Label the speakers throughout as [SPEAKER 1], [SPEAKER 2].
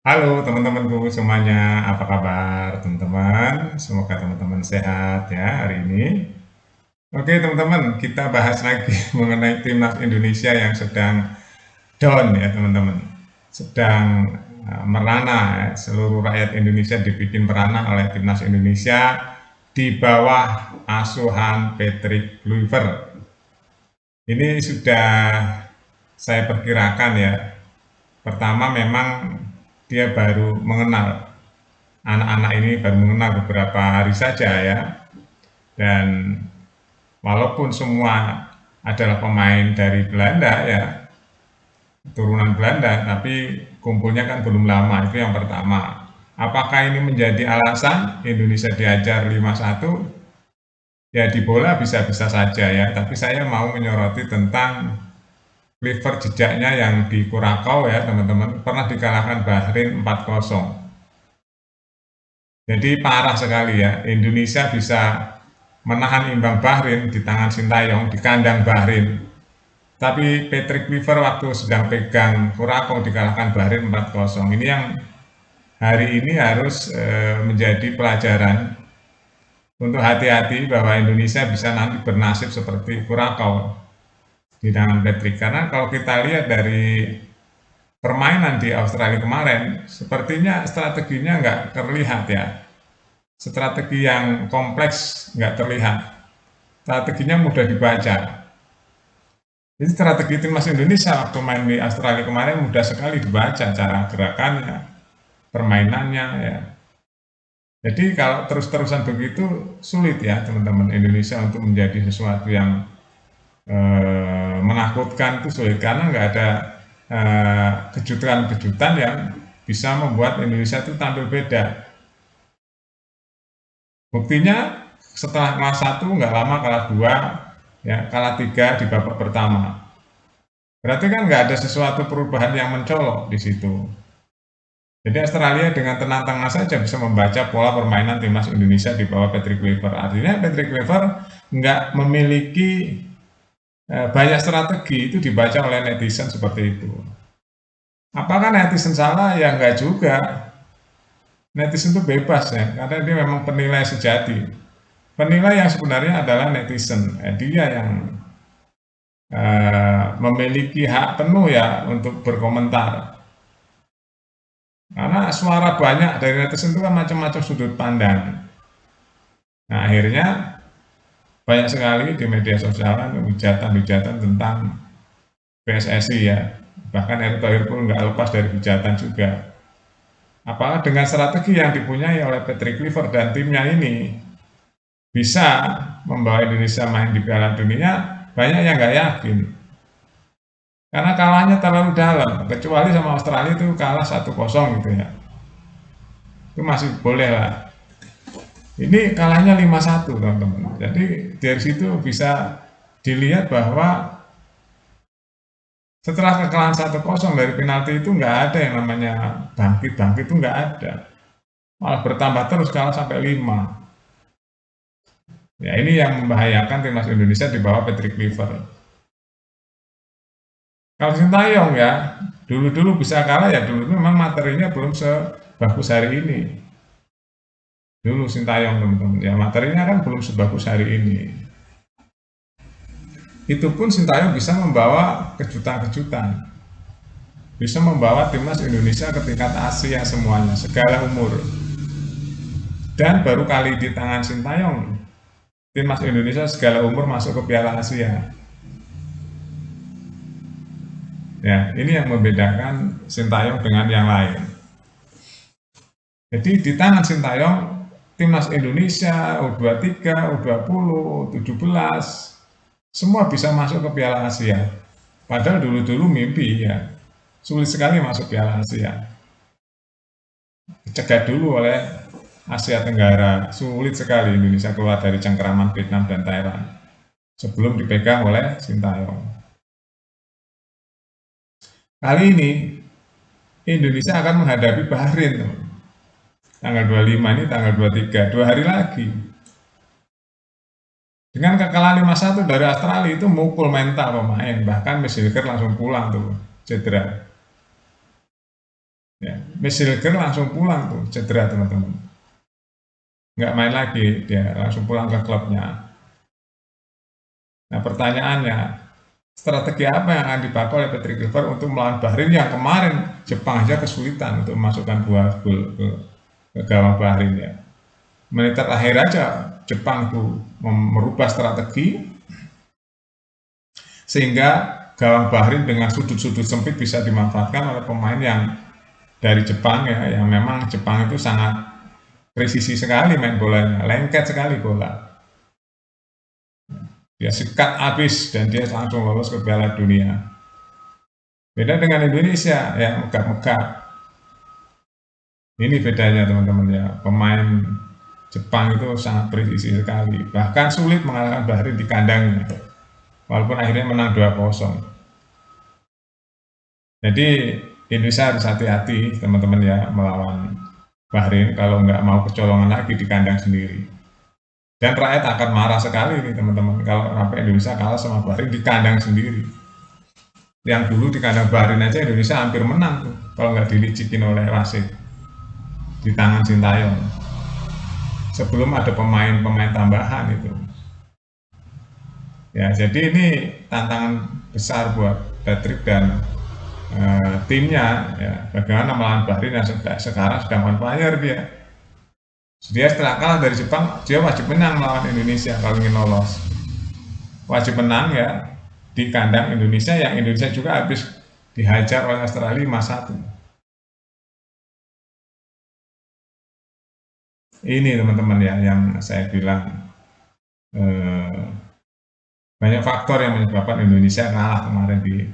[SPEAKER 1] Halo teman-temanku semuanya, apa kabar teman-teman? Semoga teman-teman sehat ya hari ini. Oke teman-teman, kita bahas lagi mengenai timnas Indonesia yang sedang down ya teman-teman. Sedang merana ya. Seluruh rakyat Indonesia dibikin merana oleh timnas Indonesia di bawah asuhan Patrick Kluivert. Ini sudah saya perkirakan ya. Pertama memang dia baru mengenal anak-anak ini baru mengenal beberapa hari saja ya, dan walaupun semua adalah pemain dari Belanda ya, turunan Belanda, tapi kumpulnya kan belum lama, itu yang pertama. Apakah ini menjadi alasan Indonesia diajar 5-1? Ya di bola bisa-bisa saja ya, tapi saya mau menyoroti tentang Clifford jejaknya yang di Kurakau ya teman-teman, pernah dikalahkan Bahrain 4-0. Jadi parah sekali ya, Indonesia bisa menahan imbang Bahrain di tangan Sintayong di kandang Bahrain. Tapi Patrick Kluivert waktu sedang pegang Curacao dikalahkan Bahrain 4-0. Ini yang hari ini harus menjadi pelajaran untuk hati-hati bahwa Indonesia bisa nanti bernasib seperti Curacao di tangan Patrick. Karena kalau kita lihat dari permainan di Australia kemarin, sepertinya strateginya nggak terlihat ya. Strategi yang kompleks nggak terlihat. Strateginya mudah dibaca. Jadi strategi timnas Indonesia waktu main di Australia kemarin mudah sekali dibaca cara gerakannya, permainannya ya. Jadi kalau terus-terusan begitu sulit ya teman-teman Indonesia untuk menjadi sesuatu yang menakutkan itu sulit karena nggak ada kejutan-kejutan yang bisa membuat Indonesia itu tampil beda. Buktinya setelah kelas 1 nggak lama kalah 2, ya kalah 3 di babak pertama. Berarti kan nggak ada sesuatu perubahan yang mencolok di situ. Jadi Australia dengan tenang tengah saja bisa membaca pola permainan timnas Indonesia di bawah Patrick Kluivert. Artinya Patrick Kluivert nggak memiliki banyak strategi, itu dibaca oleh netizen seperti itu. Apakah netizen salah? Ya nggak juga. Netizen itu bebas ya, karena dia memang penilai sejati. Penilai yang sebenarnya adalah netizen. Dia yang memiliki hak penuh ya untuk berkomentar. Karena suara banyak dari netizen itu kan macam-macam sudut pandang. Nah, akhirnya banyak sekali di media sosial hujatan-hujatan tentang PSSI ya. Bahkan Erick Thohir pun nggak lepas dari hujatan juga. Apakah dengan strategi yang dipunyai oleh Patrick Kluivert dan timnya ini bisa membawa Indonesia main di Piala Dunia? Banyak yang nggak yakin. Karena kalahnya terlalu dalam, kecuali sama Australia itu kalah 1-0 gitu ya. Itu masih boleh lah. Ini kalahnya 5-1 teman-teman. Jadi dari situ bisa dilihat bahwa setelah kekalahan 1-0 dari penalti itu nggak ada yang namanya bangkit-bangkit, itu nggak ada. Malah bertambah terus kalah sampai 5. Ya ini yang membahayakan timnas Indonesia di bawah Patrick Kluivert. Kalau Sintayong ya, dulu-dulu bisa kalah ya, dulu memang materinya belum sebagus hari ini. Dulu Sintayong teman-teman, ya materinya kan belum sebagus hari ini. Itu pun Sintayong bisa membawa kejutan-kejutan, bisa membawa timnas Indonesia ke tingkat Asia semuanya, segala umur. Dan baru kali di tangan Sintayong, timnas Indonesia segala umur masuk ke Piala Asia. Ya, ini yang membedakan Sintayong dengan yang lain. Jadi di tangan Sintayong, timnas Indonesia, U23, U20, U17, semua bisa masuk ke Piala Asia. Padahal dulu-dulu mimpi ya, sulit sekali masuk Piala Asia. Dicegat dulu oleh Asia Tenggara, sulit sekali Indonesia keluar dari cengkeraman Vietnam dan Thailand sebelum dipegang oleh Sintayong. Kali ini Indonesia akan menghadapi Bahrain, tanggal 25 ini tanggal 23, 2 hari lagi. Dengan kekalahan 5-1 dari Australia itu mukul mental pemain, bahkan Messilker langsung pulang tuh, cedera. Ya, Silger langsung pulang tuh, cedera teman-teman. Nggak main lagi, dia langsung pulang ke klubnya. Nah pertanyaannya, strategi apa yang akan dipakai oleh Patrick Kluivert untuk melawan Bahrain yang kemarin Jepang aja kesulitan untuk memasukkan 2 gol ke gawang Bahrain ya. Menit terakhir aja Jepang tuh merubah strategi sehingga gawang Bahrain dengan sudut-sudut sempit bisa dimanfaatkan oleh pemain yang dari Jepang ya, yang memang Jepang itu sangat presisi sekali main bolanya, lengket sekali bola. Dia sikat habis dan dia langsung lolos ke Piala Dunia. Beda dengan Indonesia yang megah-megah. Ini bedanya teman-teman ya, pemain Jepang itu sangat presisi sekali, bahkan sulit mengalahkan Bahrain di kandangnya, walaupun akhirnya menang 2-0. Jadi Indonesia harus hati-hati teman-teman ya melawan Bahrain kalau nggak mau kecolongan lagi di kandang sendiri. Dan rakyat akan marah sekali nih teman-teman kalau sampai Indonesia kalah sama Bahrain di kandang sendiri. Yang dulu di kandang Bahrain aja Indonesia hampir menang tuh kalau nggak dilicikin oleh wasit di tangan Sintayong. Sebelum ada pemain-pemain tambahan itu. Ya, jadi ini tantangan besar buat Patrick dan timnya ya, bagaimana melawan Bahrain yang sekarang sedang on fire dia. Dia setelah kalah dari Jepang, dia wajib menang melawan Indonesia kalau ingin lolos. Wajib menang ya di kandang Indonesia yang Indonesia juga habis dihajar oleh Australia 5-1. Ini teman-teman ya yang saya bilang banyak faktor yang menyebabkan Indonesia kalah kemarin di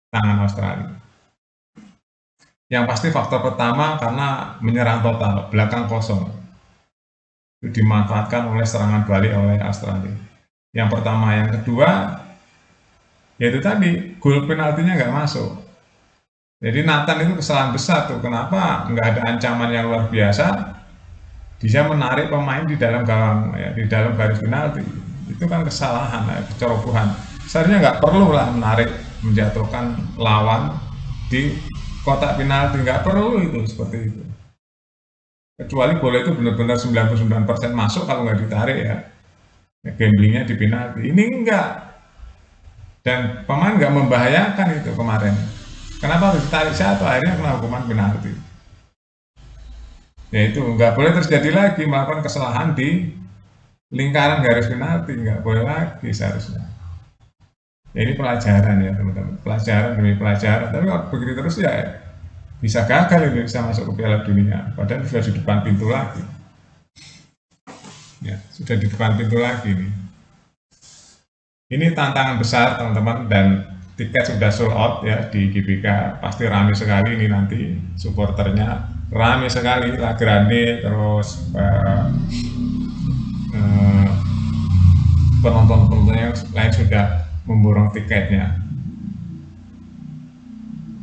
[SPEAKER 1] tangan Australia. Yang pasti faktor pertama karena menyerang total, belakang kosong. Itu dimanfaatkan oleh serangan balik oleh Australia. Yang pertama, yang kedua, yaitu tadi, gol penaltinya nggak masuk. Jadi Nathan itu kesalahan besar tuh, kenapa nggak ada ancaman yang luar biasa, bisa menarik pemain di dalam gawang, ya, di dalam garis penalti. Itu kan kesalahan, ya, kecerobohan. Seharusnya nggak perlu lah menarik, menjatuhkan lawan di kotak penalti, nggak perlu itu seperti itu. Kecuali bola itu benar-benar 99% masuk kalau nggak ditarik ya. Gamblingnya di penalti. Ini enggak. Dan pemain nggak membahayakan itu kemarin. Kenapa harus ditarik satu? Akhirnya kena hukuman penalti. Ya itu nggak boleh terjadi lagi melakukan kesalahan di lingkaran garis penalti, nggak boleh lagi seharusnya. Ya ini pelajaran ya teman-teman, pelajaran demi pelajaran. Tapi kalau begitu terus ya bisa gagal Indonesia masuk ke Piala Dunia. Padahal sudah di depan pintu lagi. Ya sudah di depan pintu lagi nih. Ini tantangan besar teman-teman dan tiket sudah sold out ya di GBK, pasti ramai sekali ini nanti supporternya, ramai sekali La Grande, terus penonton-penontonnya lain sudah memborong tiketnya.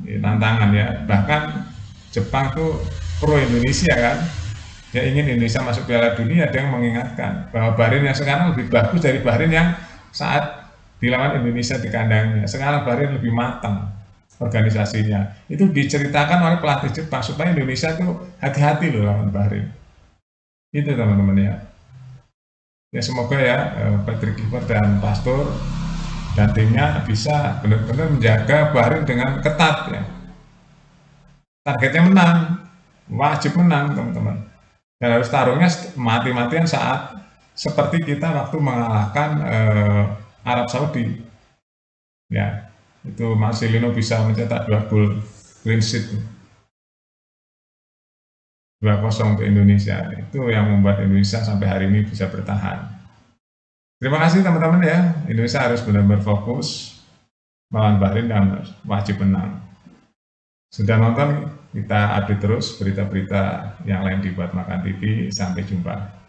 [SPEAKER 1] Ini tantangan ya, bahkan Jepang tuh pro Indonesia kan, dia ingin Indonesia masuk Piala Dunia. Ada yang mengingatkan bahwa Bahrain yang sekarang lebih bagus dari Bahrain yang saat dilawan Indonesia di kandangnya. Sekarang Bahrain lebih matang organisasinya. Itu diceritakan oleh pelatih Jepang supaya Indonesia tuh hati-hati loh lawan Bahrain. Itu teman-teman ya. Ya semoga ya Patrick Kluivert dan Pastor dan timnya bisa benar-benar menjaga Bahrain dengan ketat ya. Targetnya menang, wajib menang teman-teman. Dan harus taruhnya mati-matian saat seperti kita waktu mengalahkan Arab Saudi. Ya, itu Marcelino bisa mencetak 2 gol clean sheet. 2-0 ke Indonesia. Itu yang membuat Indonesia sampai hari ini bisa bertahan. Terima kasih teman-teman ya. Indonesia harus benar-benar fokus melawan Bahrain dan wajib menang. Sudah nonton, kita update terus berita-berita yang lain di Buat Makan TV. Sampai jumpa.